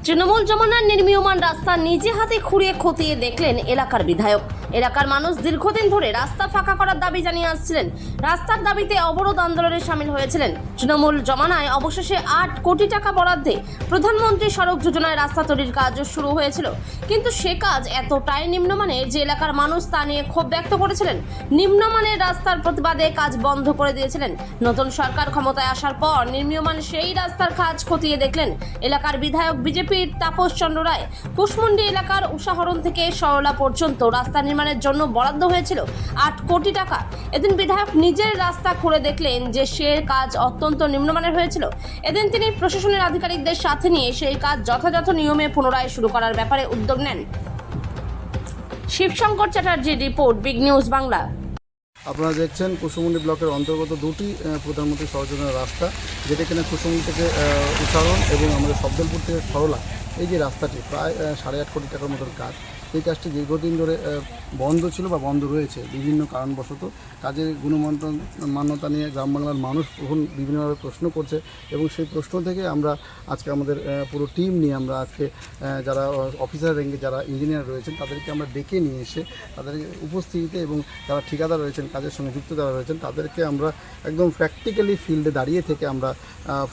তৃণমূল জমানার নির্মীয়মান রাস্তা নিজে হাতে খুঁড়িয়ে খতিয়ে দেখলেন এলাকার বিধায়ক। এলাকার মানুষ দীর্ঘদিন ধরে রাস্তা ফাঁকা করার দাবি জানিয়ে আসছিলেন। রাস্তার দাবিতে অবরোধ আন্দোলনে সামিল হয়েছিলেন। তৃণমূল জমানায় অবশেষে 8 কোটি টাকা বরাদ্দে প্রধানমন্ত্রী সড়ক যোজনায় রাস্তা তৈরির কাজ শুরু হয়েছিল, কিন্তু সে কাজ এতটাই নিম্নমানের যে এলাকার মানুষ তা নিয়ে ক্ষোভ ব্যক্ত করেছিলেন। নিম্নমানের রাস্তার প্রতিবাদে কাজ বন্ধ করে দিয়েছিলেন। নতুন সরকার ক্ষমতায় আসার পর নির্মীয়মান সেই রাস্তার কাজ খতিয়ে দেখলেন এলাকার বিধায়ক বিজেপির তাপস চন্দ্র রায়। কুশমুন্ডি এলাকার উষাহরণ থেকে সরলা পর্যন্ত রাস্তা নির্মাণের জন্য বরাদ্দ হয়েছিল 8 কোটি টাকা। এদিন বিধায়ক নিজের রাস্তা খুঁড়ে দেখলেন যে সে কাজ অত্যন্ত নিম্নমানের হয়েছিল। এদিন তিনি প্রশাসনের আধিকারিকদের সাথে নিয়ে সেই কাজ যথাযথ নিয়মে পুনরায় শুরু করার ব্যাপারে উদ্যোগ নেন। শিবশঙ্কর চ্যাটার্জির রিপোর্ট, বিগ নিউজ বাংলা। আপনারা দেখছেন কুশমুন্ডি ব্লকের অন্তর্গত দুটি প্রধানমন্ত্রী সড়ক যোজনার রাস্তা, যেটা কিনা কুশমুন্ডি থেকে উষাহরণ এবং আমাদের শব্দলপুর থেকে সরলা, এই যে রাস্তাটি প্রায় 8.5 কোটি টাকার মতন কাজ। এই কাজটি দীর্ঘদিন ধরে বন্ধ ছিল বা বন্ধ রয়েছে বিভিন্ন কারণবশত। কাজের মান্যতা নিয়ে গ্রাম বাংলার মানুষ বিভিন্নভাবে প্রশ্ন করছে, এবং সেই প্রশ্ন থেকে আমরা আজকে আমাদের পুরো টিম নিয়ে আমরা আজকে যারা অফিসার র্যাঙ্কে যারা ইঞ্জিনিয়ার রয়েছেন তাদেরকে আমরা ডেকে নিয়ে এসে তাদের উপস্থিতিতে এবং যারা ঠিকাদার রয়েছেন, কাজের সঙ্গে যুক্ত যারা রয়েছেন, তাদেরকে আমরা একদম প্র্যাকটিক্যালি ফিল্ডে দাঁড়িয়ে থেকে আমরা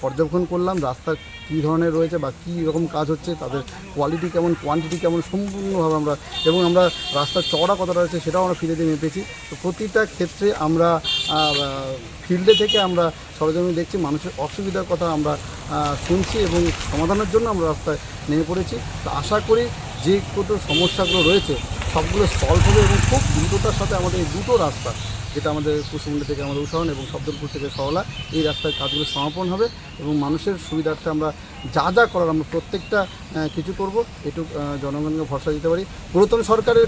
পর্যবেক্ষণ করলাম রাস্তা কী ধরনের রয়েছে বা কী রকম কাজ হচ্ছে, তাদের কোয়ালিটি কেমন, কোয়ান্টিটি কেমন, সম্পূর্ণভাবে আমরা এবং আমরা রাস্তার চওড়া কতটা রয়েছে সেটাও আমরা ফিল্ডে মেপেছি। তো প্রতিটা ক্ষেত্রে আমরা ফিল্ডে থেকে আমরা সরজমিনে দেখছি, মানুষের অসুবিধার কথা আমরা শুনছি এবং সমাধানের জন্য আমরা রাস্তায় নেমে পড়েছি। তো আশা করি যে কত সমস্যাগুলো রয়েছে সবগুলো সলভ হবে এবং খুব দ্রুততার সাথে আমাদের এই দুটো রাস্তা, যেটা আমাদের কুশমুন্ডি থেকে আমাদের উষাহরণ এবং শব্দলপুর থেকে সরলা, এই রাস্তার কাজগুলো সমাপন হবে এবং মানুষের সুবিধার্থে আমরা যা যা করার আমরা প্রত্যেকটা কিছু করব, এটুকু জনগণকে ভরসা দিতে পারি। পুরাতন সরকারের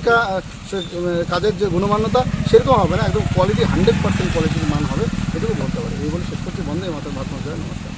কাজের যে গুণমান্যতা সেরকম হবে না, একদম কোয়ালিটি 100% কোয়ালিটির মান হবে, এটুকু বলতে পারি। এই বলে শেষ করছি। বন্দে মাতরম। নমস্কার।